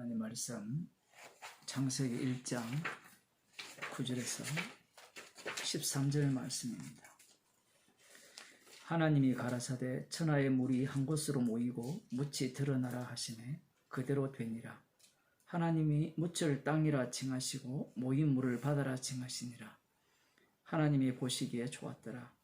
하나님 말씀 창세기 1장 9절에서 13절 말씀입니다. 하나님이 가라사대 천하의 물이 한 곳으로 모이고 묻이 드러나라 하시매 그대로 되니라. 하나님이 묻을 땅이라 칭하시고 모인 물을 바다라 칭하시니라. 하나님이 보시기에 좋았더라.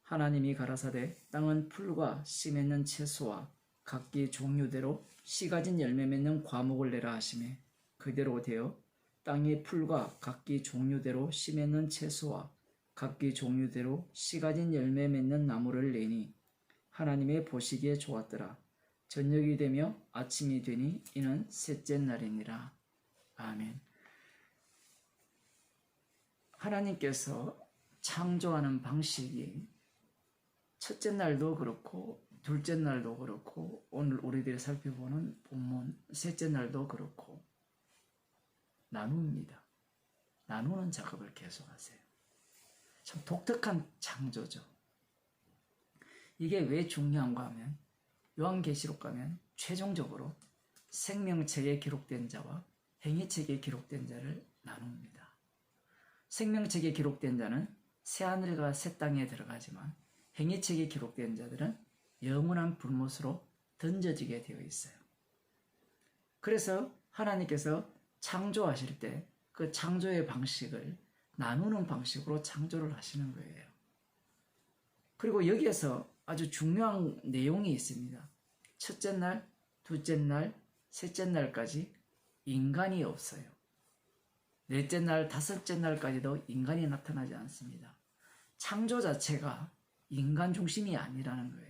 하나님이 가라사대 땅은 풀과 씨 맺는 채소와 각기 종류대로 씨 가진 열매 맺는 과목을 내라 하시매 그대로 되어 땅이 풀과 각기 종류대로 씨 맺는 채소와 각기 종류대로 씨 가진 열매 맺는 나무를 내니 하나님의 보시기에 좋았더라. 저녁이 되며 아침이 되니 이는 셋째 날이니라. 아멘. 하나님께서 창조하는 방식이 첫째 날도 그렇고 둘째 날도 그렇고 오늘 우리들이 살펴보는 본문 셋째 날도 그렇고 나눕니다. 나누는 작업을 계속하세요. 참 독특한 창조죠. 이게 왜 중요한가 하면 요한계시록 가면 최종적으로 생명책에 기록된 자와 행위책에 기록된 자를 나눕니다. 생명책에 기록된 자는 새하늘과 새 땅에 들어가지만 행위책에 기록된 자들은 영원한 불못으로 던져지게 되어 있어요. 그래서 하나님께서 창조하실 때 그 창조의 방식을 나누는 방식으로 창조를 하시는 거예요. 그리고 여기에서 아주 중요한 내용이 있습니다. 첫째 날, 둘째 날, 셋째 날까지 인간이 없어요. 넷째 날, 다섯째 날까지도 인간이 나타나지 않습니다. 창조 자체가 인간 중심이 아니라는 거예요.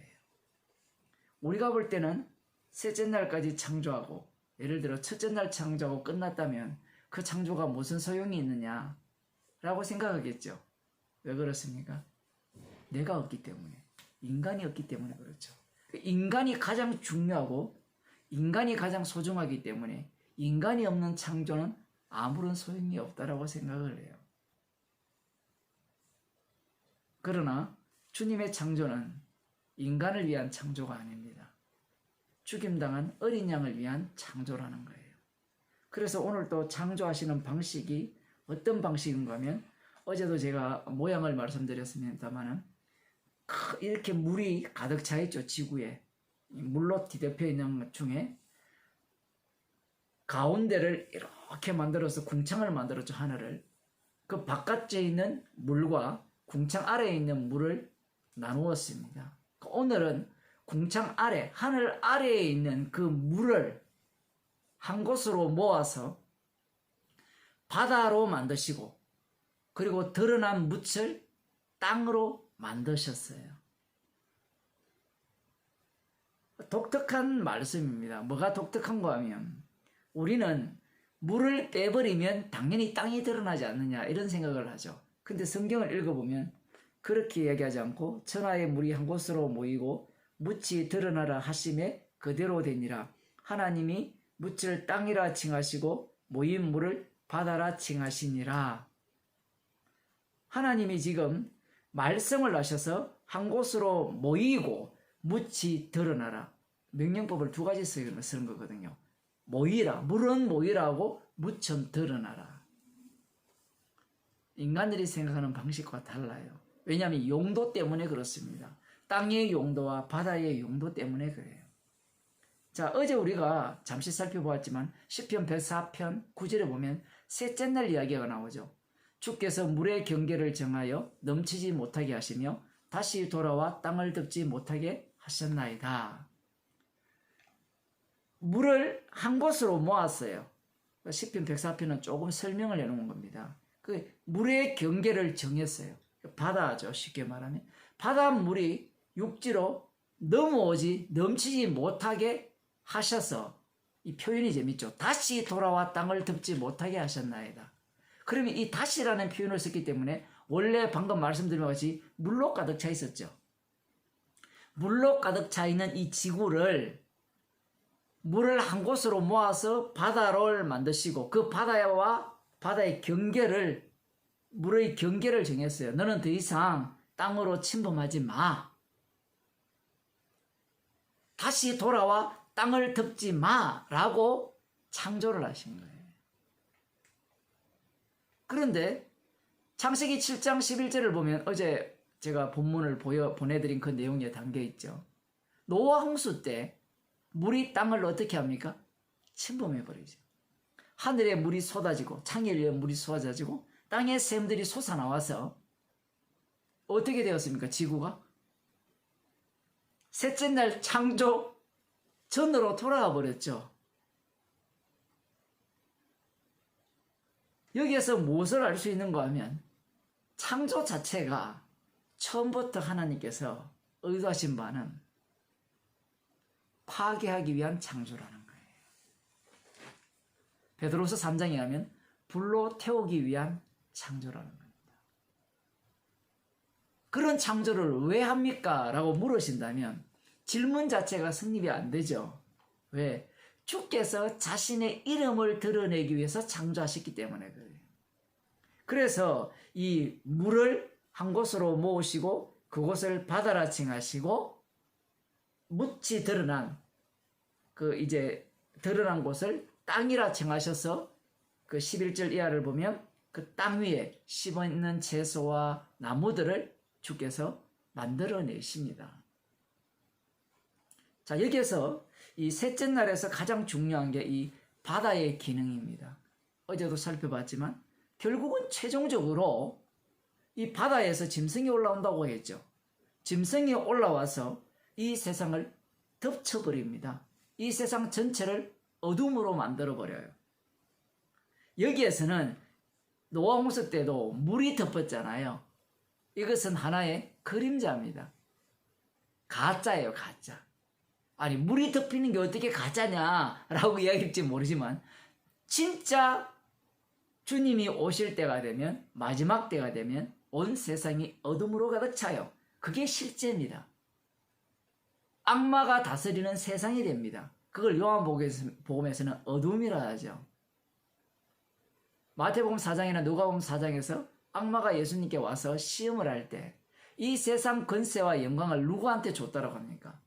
우리가 볼 때는 셋째 날까지 창조하고 예를 들어 첫째 날 창조하고 끝났다면 그 창조가 무슨 소용이 있느냐라고 생각하겠죠. 왜 그렇습니까? 내가 없기 때문에, 인간이 없기 때문에 그렇죠. 인간이 가장 중요하고 인간이 가장 소중하기 때문에 인간이 없는 창조는 아무런 소용이 없다라고 생각을 해요. 그러나 주님의 창조는 인간을 위한 창조가 아닙니다. 죽임당한 어린 양을 위한 창조라는 거예요. 그래서 오늘 또 창조하시는 방식이 어떤 방식인가 하면 어제도 제가 모양을 말씀드렸습니다만은 이렇게 물이 가득 차 있죠. 지구에 물로 뒤덮여 있는 것 중에 가운데를 이렇게 만들어서 궁창을 만들었죠. 하늘을. 그 바깥에 있는 물과 궁창 아래에 있는 물을 나누었습니다. 오늘은 궁창 아래, 하늘 아래에 있는 그 물을 한 곳으로 모아서 바다로 만드시고 그리고 드러난 묻을 땅으로 만드셨어요. 독특한 말씀입니다. 뭐가 독특한가 하면 우리는 물을 빼버리면 당연히 땅이 드러나지 않느냐 이런 생각을 하죠. 근데 성경을 읽어보면 그렇게 이야기하지 않고 천하의 물이 한 곳으로 모이고 묻이 드러나라 하심에 그대로 되니라. 하나님이 묻을 땅이라 칭하시고 모인 물을 바다라 칭하시니라. 하나님이 지금 말씀을 하셔서 한 곳으로 모이고 묻이 드러나라. 명령법을 두 가지 쓰는 거거든요. 모이라, 물은 모이라고 묻은 드러나라. 인간들이 생각하는 방식과 달라요. 왜냐하면 용도 때문에 그렇습니다. 땅의 용도와 바다의 용도 때문에 그래요. 자, 어제 우리가 잠시 살펴보았지만 시편 104편 9절에 보면 셋째 날 이야기가 나오죠. 주께서 물의 경계를 정하여 넘치지 못하게 하시며 다시 돌아와 땅을 덮지 못하게 하셨나이다. 물을 한 곳으로 모았어요. 시편 104편은 조금 설명을 해놓은 겁니다. 그 물의 경계를 정했어요. 바다죠. 쉽게 말하면 바닷물이 육지로 넘치지 못하게 하셔서 이 표현이 재밌죠. 다시 돌아와 땅을 덮지 못하게 하셨나이다. 그러면 이 다시라는 표현을 썼기 때문에 원래 방금 말씀드린 것 같이 물로 가득 차 있었죠. 물로 가득 차 있는 이 지구를 물을 한 곳으로 모아서 바다를 만드시고 그 바다와 바다의 경계를 물의 경계를 정했어요. 너는 더 이상 땅으로 침범하지 마. 다시 돌아와 땅을 덮지 마라고 창조를 하신 거예요. 그런데 창세기 7장 11절을 보면 어제 제가 본문을 보내드린 그 내용에 담겨 있죠. 노아 홍수 때 물이 땅을 어떻게 합니까? 침범해 버리죠. 하늘에 물이 쏟아지고 창에 의해 물이 쏟아지고 땅의 샘들이 솟아나와서 어떻게 되었습니까? 지구가 셋째 날 창조 전으로 돌아가 버렸죠. 여기에서 무엇을 알 수 있는가 하면 창조 자체가 처음부터 하나님께서 의도하신 바는 파괴하기 위한 창조라는 거예요. 베드로서 3장에 하면 불로 태우기 위한 창조라는 겁니다. 그런 창조를 왜 합니까? 라고 물으신다면 질문 자체가 성립이 안 되죠. 왜? 주께서 자신의 이름을 드러내기 위해서 창조하셨기 때문에 그래요. 그래서 이 물을 한 곳으로 모으시고 그곳을 바다라 칭하시고 묻지 드러난 드러난 곳을 땅이라 칭하셔서 그 11절 이하를 보면 그 땅 위에 심어있는 채소와 나무들을 주께서 만들어내십니다. 자, 여기에서 이 셋째 날에서 가장 중요한 게 이 바다의 기능입니다. 어제도 살펴봤지만 결국은 최종적으로 이 바다에서 짐승이 올라온다고 했죠. 짐승이 올라와서 이 세상을 덮쳐버립니다. 이 세상 전체를 어둠으로 만들어버려요. 여기에서는 노아 홍수 때도 물이 덮었잖아요. 이것은 하나의 그림자입니다. 가짜예요, 가짜. 아니, 물이 덮이는 게 어떻게 가짜냐라고 이야기할지 모르지만 진짜 주님이 오실 때가 되면, 마지막 때가 되면 온 세상이 어둠으로 가득 차요. 그게 실제입니다. 악마가 다스리는 세상이 됩니다. 그걸 요한복음에서는 어둠이라 하죠. 마태복음 4장이나 누가복음 4장에서 악마가 예수님께 와서 시험을 할 때 이 세상 권세와 영광을 누구한테 줬다고 합니까?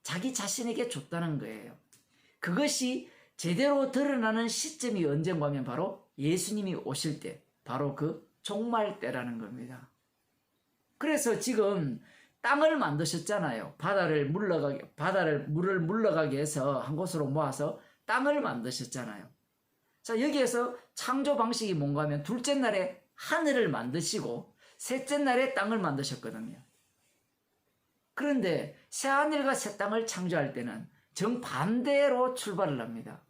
자기 자신에게 줬다는 거예요. 그것이 제대로 드러나는 시점이 언젠가 하면 바로 예수님이 오실 때, 바로 그 종말 때라는 겁니다. 그래서 지금 땅을 만드셨잖아요. 물을 물러가게 해서 한 곳으로 모아서 땅을 만드셨잖아요. 자, 여기에서 창조 방식이 뭔가 하면 둘째 날에 하늘을 만드시고 셋째 날에 땅을 만드셨거든요. 그런데 새 하늘과 새 땅을 창조할 때는 정반대로 출발을 합니다.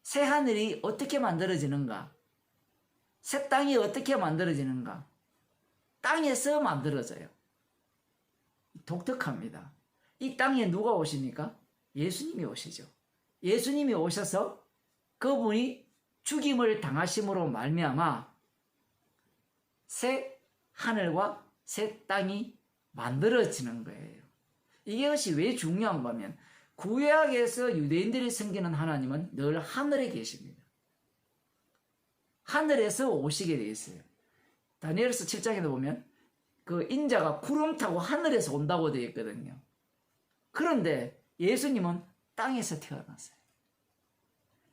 새 하늘이 어떻게 만들어지는가? 새 땅이 어떻게 만들어지는가? 땅에서 만들어져요. 독특합니다. 이 땅에 누가 오십니까? 예수님이 오시죠. 예수님이 오셔서 그분이 죽임을 당하심으로 말미암아 새 하늘과 새 땅이 만들어지는 거예요. 이것이 왜 중요한가 하면 구약에서 유대인들이 섬기는 하나님은 늘 하늘에 계십니다. 하늘에서 오시게 되어 있어요. 다니엘서 7장에도 보면 그 인자가 구름 타고 하늘에서 온다고 되어 있거든요. 그런데 예수님은 땅에서 태어났어요.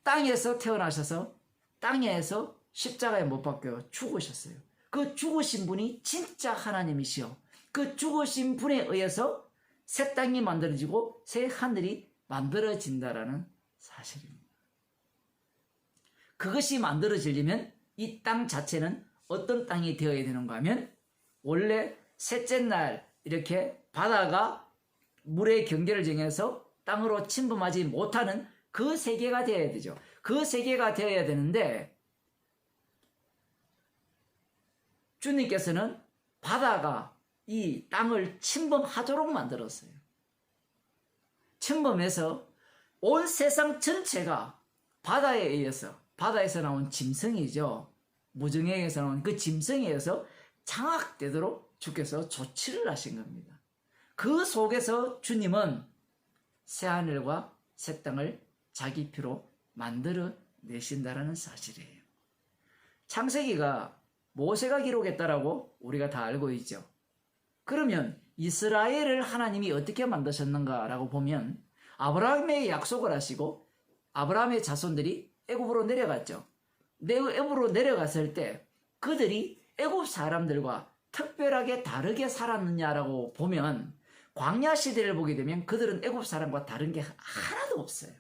땅에서 태어나셔서 땅에서 십자가에 못 박혀 죽으셨어요. 그 죽으신 분이 진짜 하나님이시여. 그 죽으신 분에 의해서 새 땅이 만들어지고 새 하늘이 만들어진다라는 사실입니다. 그것이 만들어지려면 이 땅 자체는 어떤 땅이 되어야 되는가 하면 원래 셋째 날 이렇게 바다가 물의 경계를 정해서 땅으로 침범하지 못하는 그 세계가 되어야 되죠. 그 세계가 되어야 되는데 주님께서는 바다가 이 땅을 침범하도록 만들었어요. 침범해서 온 세상 전체가 바다에 의해서, 바다에서 나온 짐승이죠. 무정행에서 나온 그 짐승에 의해서 장악되도록 주께서 조치를 하신 겁니다. 그 속에서 주님은 새하늘과 새 땅을 자기 피로 만들어 내신다라는 사실이에요. 창세기가 모세가 기록했다라고 우리가 다 알고 있죠. 그러면 이스라엘을 하나님이 어떻게 만드셨는가라고 보면 아브라함에게 약속을 하시고 아브라함의 자손들이 애굽으로 내려갔죠. 애굽으로 내려갔을 때 그들이 애굽 사람들과 특별하게 다르게 살았느냐라고 보면 광야 시대를 보게 되면 그들은 애굽 사람과 다른 게 하나도 없어요.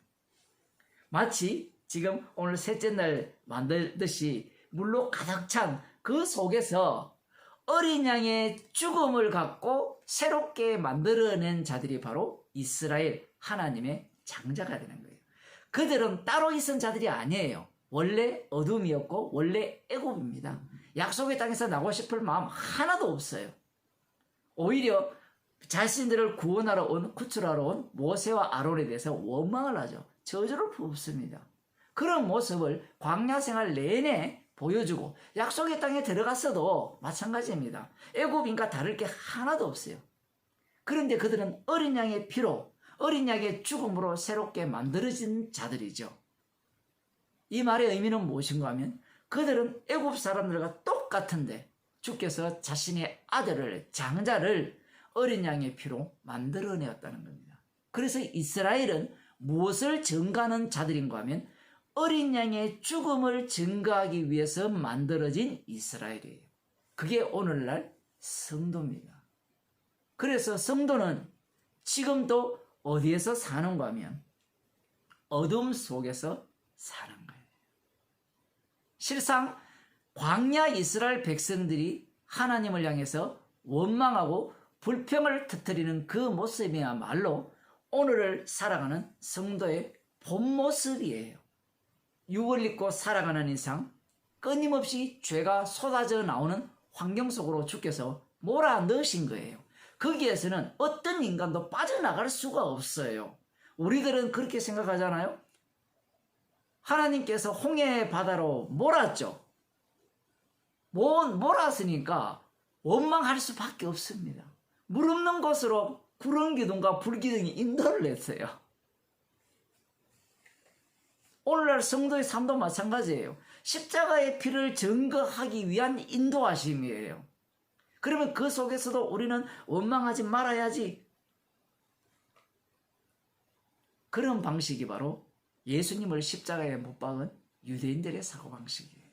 마치 지금 오늘 셋째 날 만들듯이 물로 가득 찬 그 속에서 어린 양의 죽음을 갖고 새롭게 만들어낸 자들이 바로 이스라엘 하나님의 장자가 되는 거예요. 그들은 따로 있은 자들이 아니에요. 원래 어둠이었고 원래 애굽입니다. 약속의 땅에서 나고 싶을 마음 하나도 없어요. 오히려 자신들을 구원하러 온, 구출하러 온 모세와 아론에 대해서 원망을 하죠. 저주를 품습니다. 그런 모습을 광야 생활 내내 보여주고 약속의 땅에 들어갔어도 마찬가지입니다. 애굽인과 다를 게 하나도 없어요. 그런데 그들은 어린 양의 피로, 어린 양의 죽음으로 새롭게 만들어진 자들이죠. 이 말의 의미는 무엇인가 하면 그들은 애굽 사람들과 똑같은데 주께서 자신의 아들을, 장자를 어린 양의 피로 만들어내었다는 겁니다. 그래서 이스라엘은 무엇을 증거하는 자들인가 하면 어린 양의 죽음을 증거하기 위해서 만들어진 이스라엘이에요. 그게 오늘날 성도입니다. 그래서 성도는 지금도 어디에서 사는가 하면 어둠 속에서 사는 거예요. 실상 광야 이스라엘 백성들이 하나님을 향해서 원망하고 불평을 터뜨리는 그 모습이야말로 오늘을 살아가는 성도의 본 모습이에요. 육을 입고 살아가는 이상 끊임없이 죄가 쏟아져 나오는 환경 속으로 주께서 몰아넣으신 거예요. 거기에서는 어떤 인간도 빠져나갈 수가 없어요. 우리들은 그렇게 생각하잖아요. 하나님께서 홍해 바다로 몰았죠. 몰았으니까 원망할 수밖에 없습니다. 물 없는 곳으로 구름기둥과 불기둥이 인도를 했어요. 오늘날 성도의 삶도 마찬가지예요. 십자가의 피를 증거하기 위한 인도하심이에요. 그러면 그 속에서도 우리는 원망하지 말아야지. 그런 방식이 바로 예수님을 십자가에 못 박은 유대인들의 사고방식이에요.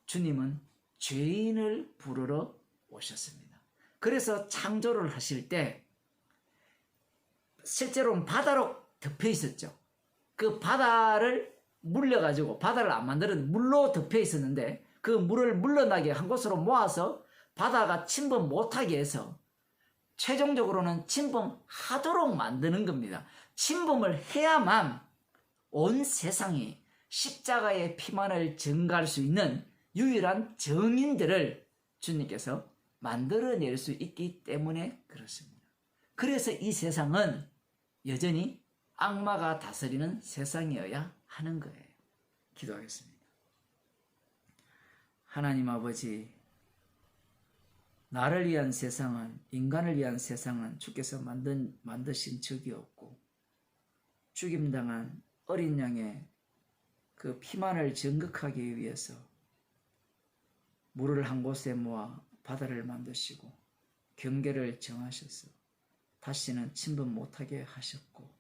주님은 죄인을 부르러 오셨습니다. 그래서 창조를 하실 때 실제로는 바다로 덮여 있었죠. 그 바다를 물려가지고 바다를 안 만드는 물로 덮여 있었는데 그 물을 물러나게 한 곳으로 모아서 바다가 침범 못하게 해서 최종적으로는 침범하도록 만드는 겁니다. 침범을 해야만 온 세상이 십자가의 피만을 증거할 수 있는 유일한 증인들을 주님께서 만들어낼 수 있기 때문에 그렇습니다. 그래서 이 세상은 여전히 악마가 다스리는 세상이어야 하는 거예요. 기도하겠습니다. 하나님 아버지, 나를 위한 세상은, 인간을 위한 세상은 주께서 만드신 적이 없고 죽임당한 어린 양의 그 피만을 정극하기 위해서 물을 한 곳에 모아 바다를 만드시고 경계를 정하셔서 다시는 침범 못하게 하셨고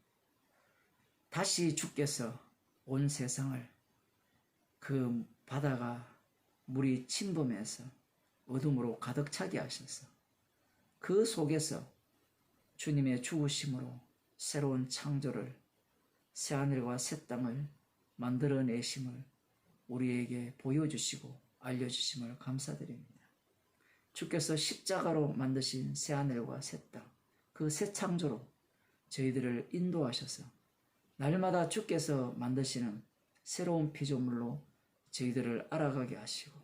다시 주께서 온 세상을 그 바다가 물이 침범해서 어둠으로 가득 차게 하셔서 그 속에서 주님의 죽으심으로 새로운 창조를, 새하늘과 새 땅을 만들어내심을 우리에게 보여주시고 알려주심을 감사드립니다. 주께서 십자가로 만드신 새하늘과 새 땅, 그 새 창조로 저희들을 인도하셔서 날마다 주께서 만드시는 새로운 피조물로 저희들을 알아가게 하시고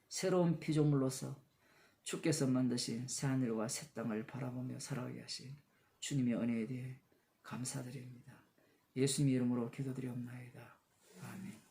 새로운 피조물로서 주께서 만드신 새하늘과 새 땅을 바라보며 살아가게 하신 주님의 은혜에 대해 감사드립니다. 예수님 이름으로 기도드리옵나이다. 아멘.